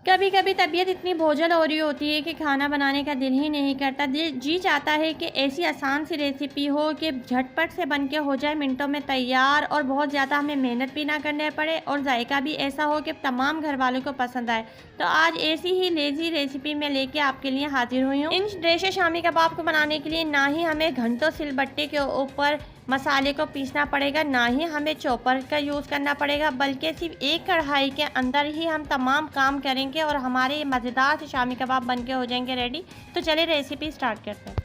कभी कभी तबीयत इतनी बोझल हो रही होती है कि खाना बनाने का दिल ही नहीं करता। जी चाहता है कि ऐसी आसान सी रेसिपी हो कि झटपट से बन के हो जाए, मिनटों में तैयार, और बहुत ज़्यादा हमें मेहनत भी ना करने पड़े और जायका भी ऐसा हो कि तमाम घर वालों को पसंद आए। तो आज ऐसी ही लेज़ी रेसिपी मैं लेके आपके लिए हाजिर हुई हूँ। इन रेशे शामी कबाब को बनाने के लिए ना ही हमें घंटों सिलबट्टे के ऊपर मसाले को पीसना पड़ेगा, ना ही हमें चॉपर का यूज़ करना पड़ेगा, बल्कि सिर्फ एक कढ़ाई के अंदर ही हम तमाम काम करेंगे और हमारे मज़ेदार से शामी कबाब बन के हो जाएंगे रेडी। तो चलिए रेसिपी स्टार्ट करते हैं।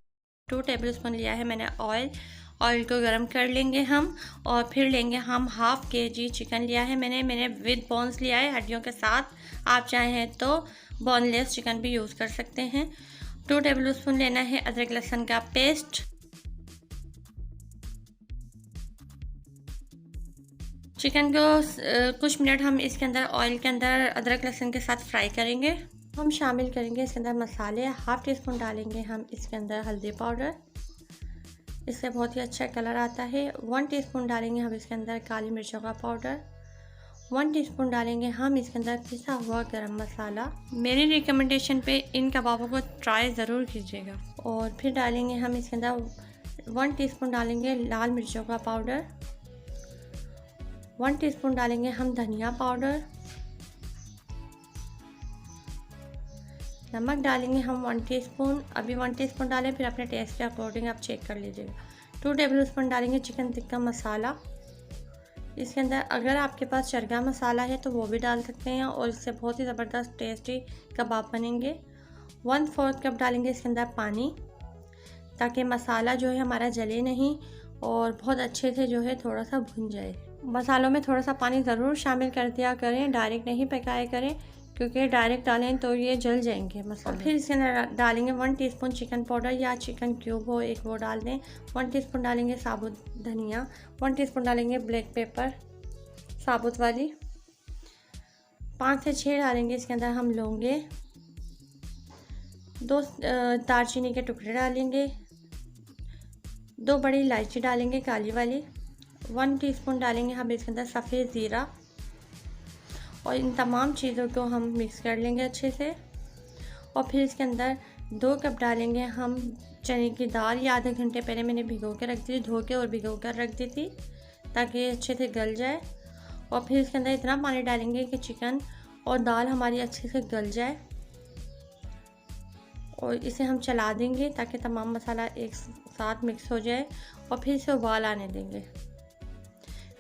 2 टेबल स्पून लिया है मैंने ऑयल को गर्म कर लेंगे हम, और फिर लेंगे हम हाफ़ kg चिकन लिया है मैंने विद बोन्स लिया है, हड्डियों के साथ। आप चाहें तो बोनलेस चिकन भी यूज़ कर सकते हैं। 2 टेबल स्पून लेना है अदरक लहसुन का पेस्ट। चिकन को कुछ मिनट हम इसके अंदर ऑयल के अंदर अदरक लहसुन के साथ फ्राई करेंगे। हम शामिल करेंगे इसके अंदर मसाले। हाफ़ टी स्पून डालेंगे हम इसके अंदर हल्दी पाउडर, इससे बहुत ही अच्छा कलर आता है। 1 टीस्पून डालेंगे हम इसके अंदर काली मिर्चों का पाउडर। 1 टीस्पून डालेंगे हम इसके अंदर पिसा हुआ गरम मसाला। मेरी रिकमेंडेशन पे इन कबाबों को ट्राई ज़रूर कीजिएगा। और फिर डालेंगे हम इसके अंदर 1 टीस्पून डालेंगे लाल मिर्चों का पाउडर। 1 टीस्पून डालेंगे हम धनिया पाउडर। नमक डालेंगे हम 1 टीस्पून। अभी 1 टीस्पून डालें, फिर अपने टेस्ट के अकॉर्डिंग आप चेक कर लीजिएगा। 2 टेबल स्पून डालेंगे चिकन टिक्का मसाला। इसके अंदर अगर आपके पास चरगा मसाला है तो वो भी डाल सकते हैं और इससे बहुत ही ज़बरदस्त टेस्टी कबाब बनेंगे। 1/4 कप डालेंगे इसके अंदर पानी, ताकि मसाला जो है हमारा जले नहीं और बहुत अच्छे से जो है थोड़ा सा भुन जाए। मसालों में थोड़ा सा पानी ज़रूर शामिल कर दिया करें, डायरेक्ट नहीं पकाया करें, क्योंकि डायरेक्ट डालें तो ये जल जाएंगे मसाले। फिर इसके अंदर डालेंगे 1 टीस्पून चिकन पाउडर या चिकन क्यूब हो एक, वो डाल दें। 1 टीस्पून डालेंगे साबुत धनिया। 1 टीस्पून डालेंगे ब्लैक पेपर साबुत वाली। 5 से 6 डालेंगे इसके अंदर हम लौंगे। 2 दालचीनी के टुकड़े डालेंगे। 2 बड़ी इलायची डालेंगे काली वाली। 1 टीस्पून डालेंगे हम इसके अंदर सफ़ेद ज़ीरा। और इन तमाम चीज़ों को हम मिक्स कर लेंगे अच्छे से। और फिर इसके अंदर 2 कप डालेंगे हम चने की दाल। या आधे घंटे पहले मैंने भिगो के रख दी थी, धो के और भिगो कर रख दी थी, ताकि अच्छे से गल जाए। और फिर इसके अंदर इतना पानी डालेंगे कि चिकन और दाल हमारी अच्छे से गल जाए। और इसे हम चला देंगे ताकि तमाम मसाला एक साथ मिक्स हो जाए। और फिर इसे उबाल आने देंगे।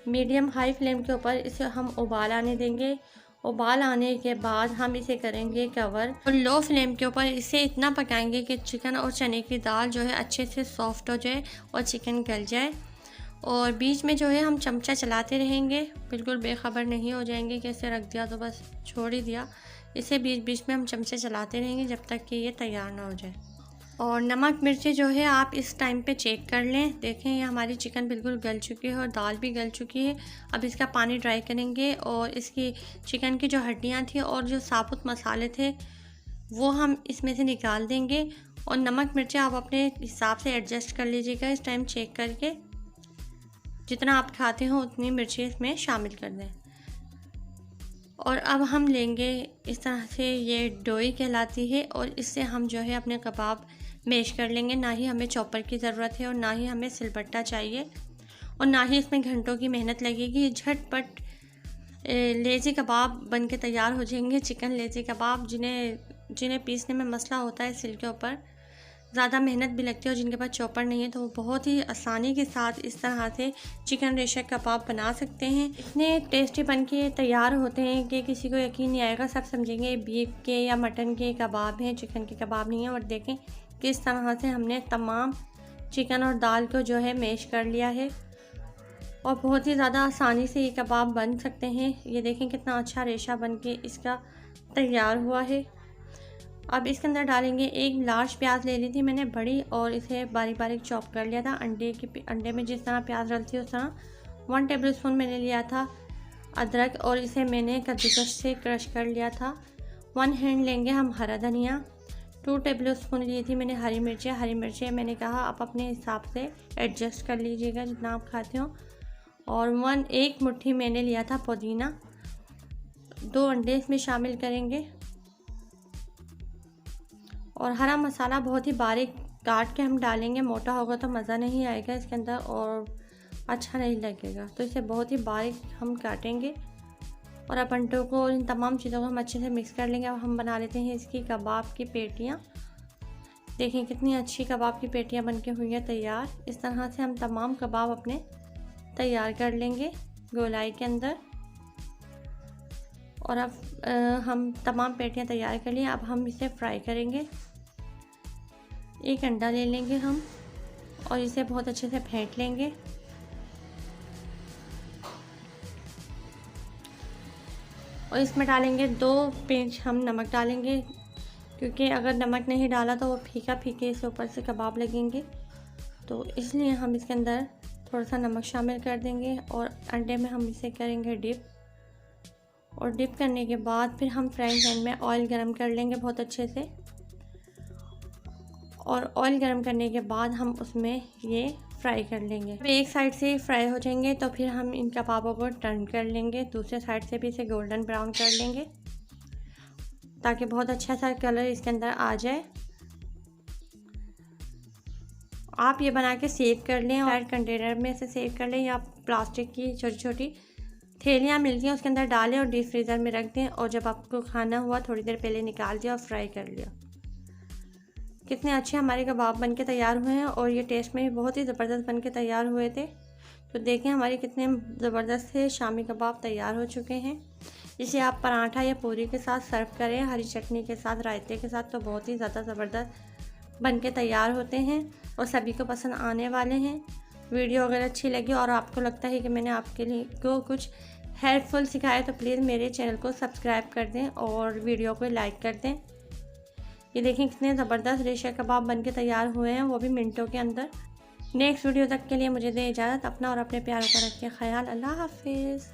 मीडियम हाई फ्लेम के ऊपर इसे हम उबाल आने देंगे। उबाल आने के बाद हम इसे करेंगे कवर, और लो फ्लेम के ऊपर इसे इतना पकाएंगे कि चिकन और चने की दाल जो है अच्छे से सॉफ्ट हो जाए और चिकन गल जाए। और बीच में जो है हम चमचा चलाते रहेंगे, बिल्कुल बेखबर नहीं हो जाएंगे कि इसे रख दिया तो बस छोड़ ही दिया। इसे बीच बीच में हम चमचे चलाते रहेंगे जब तक कि ये तैयार ना हो जाए। और नमक मिर्ची जो है आप इस टाइम पे चेक कर लें। देखें ये हमारी चिकन बिल्कुल गल चुकी है और दाल भी गल चुकी है। अब इसका पानी ड्राई करेंगे और इसकी चिकन की जो हड्डियां थी और जो साबुत मसाले थे वो हम इसमें से निकाल देंगे। और नमक मिर्ची आप अपने हिसाब से एडजस्ट कर लीजिएगा, इस टाइम चेक करके जितना आप खाते हो उतनी मिर्ची इसमें शामिल कर दें। और अब हम लेंगे इस तरह से, ये डोई कहलाती है, और इससे हम जो है अपने कबाब मैश कर लेंगे। ना ही हमें चॉपर की ज़रूरत है और ना ही हमें सिलबट्टा चाहिए और ना ही इसमें घंटों की मेहनत लगेगी। झटपट लेज़ी कबाब बन के तैयार हो जाएंगे। चिकन लेज़ी कबाब जिन्हें पीसने में मसला होता है सिल के ऊपर, ज़्यादा मेहनत भी लगती है, और जिनके पास चॉपर नहीं है तो वो बहुत ही आसानी के साथ इस तरह से चिकन रेशा कबाब बना सकते हैं। इतने टेस्टी बन के तैयार होते हैं कि किसी को यकीन नहीं आएगा। सब समझेंगे बीफ के या मटन के कबाब हैं, चिकन के कबाब नहीं है। और देखें किस तरह से हमने तमाम चिकन और दाल को जो है मैश कर लिया है, और बहुत ही ज़्यादा आसानी से ये कबाब बन सकते हैं। ये देखें कितना अच्छा रेशा बन के इसका तैयार हुआ है। अब इसके अंदर डालेंगे एक लार्ज प्याज ले ली थी मैंने बड़ी, और इसे बारीक बारीक चॉप कर लिया था। अंडे में जिस तरह प्याज डलती है उस तरह। 1 टेबल स्पून मैंने लिया था अदरक, और इसे मैंने कद्दूकस से क्रश कर लिया था। 1 हैंड लेंगे हम हरा धनिया। 2 टेबल स्पून ली थी मैंने हरी मिर्चें मैंने कहा आप अपने हिसाब से एडजस्ट कर लीजिएगा जितना आप खाते हो। और 1 मुट्ठी मैंने लिया था पुदीना। 2 अंडे इसमें शामिल करेंगे। और हरा मसाला बहुत ही बारीक काट के हम डालेंगे, मोटा होगा तो मज़ा नहीं आएगा इसके अंदर और अच्छा नहीं लगेगा। तो इसे बहुत ही बारीक हम काटेंगे और अब अंडों को और इन तमाम चीज़ों को हम अच्छे से मिक्स कर लेंगे। अब हम बना लेते हैं इसकी कबाब की पेटियाँ। देखें कितनी अच्छी कबाब की पेटियाँ बनके हुई हैं तैयार। इस तरह से हम तमाम कबाब अपने तैयार कर लेंगे गोलाई के अंदर। और अब हम तमाम पेटियाँ तैयार कर लिए। अब हम इसे फ्राई करेंगे। एक अंडा ले लेंगे हम और इसे बहुत अच्छे से फेंट लेंगे। और इसमें डालेंगे 2 पिंच हम नमक डालेंगे, क्योंकि अगर नमक नहीं डाला तो वो फीका फीके इसे ऊपर से कबाब लगेंगे, तो इसलिए हम इसके अंदर थोड़ा सा नमक शामिल कर देंगे। और अंडे में हम इसे करेंगे डिप। और डिप करने के बाद फिर हम फ्राइंग पैन में ऑयल गरम कर लेंगे बहुत अच्छे से। और ऑयल गरम करने के बाद हम उसमें ये फ्राई कर लेंगे। जब एक साइड से फ्राई हो जाएंगे तो फिर हम इन कबाबों को टर्न कर लेंगे, दूसरे साइड से भी इसे गोल्डन ब्राउन कर लेंगे ताकि बहुत अच्छा सा कलर इसके अंदर आ जाए। आप ये बना के सेव कर लें और कंटेनर में से सेव कर लें, या प्लास्टिक की छोटी छोटी थैलियाँ मिलती हैं उसके अंदर डालें और डीप फ्रीज़र में रख दें। और जब आपको खाना हुआ थोड़ी देर पहले निकाल दिया और फ्राई कर लिया। कितने अच्छे हमारे कबाब बनके तैयार हुए हैं और ये टेस्ट में भी बहुत ही ज़बरदस्त बनके तैयार हुए थे। तो देखें हमारे कितने ज़बरदस्त से शामी कबाब तैयार हो चुके हैं। इसे आप पराठा या पूरी के साथ सर्व करें, हरी चटनी के साथ, रायते के साथ, तो बहुत ही ज़्यादा ज़बरदस्त बनके तैयार होते हैं और सभी को पसंद आने वाले हैं। वीडियो अगर अच्छी लगी और आपको लगता है कि मैंने आपके लिए को कुछ हेल्पफुल सिखाया तो प्लीज़ मेरे चैनल को सब्सक्राइब कर दें और वीडियो को लाइक कर दें। ये देखें कितने ज़बरदस्त रेशा कबाब बनके तैयार हुए हैं, वो भी मिनटों के अंदर। नेक्स्ट वीडियो तक के लिए मुझे दें इजाज़त। अपना और अपने प्यारों का रखिए ख्याल। अल्लाह हाफिज़।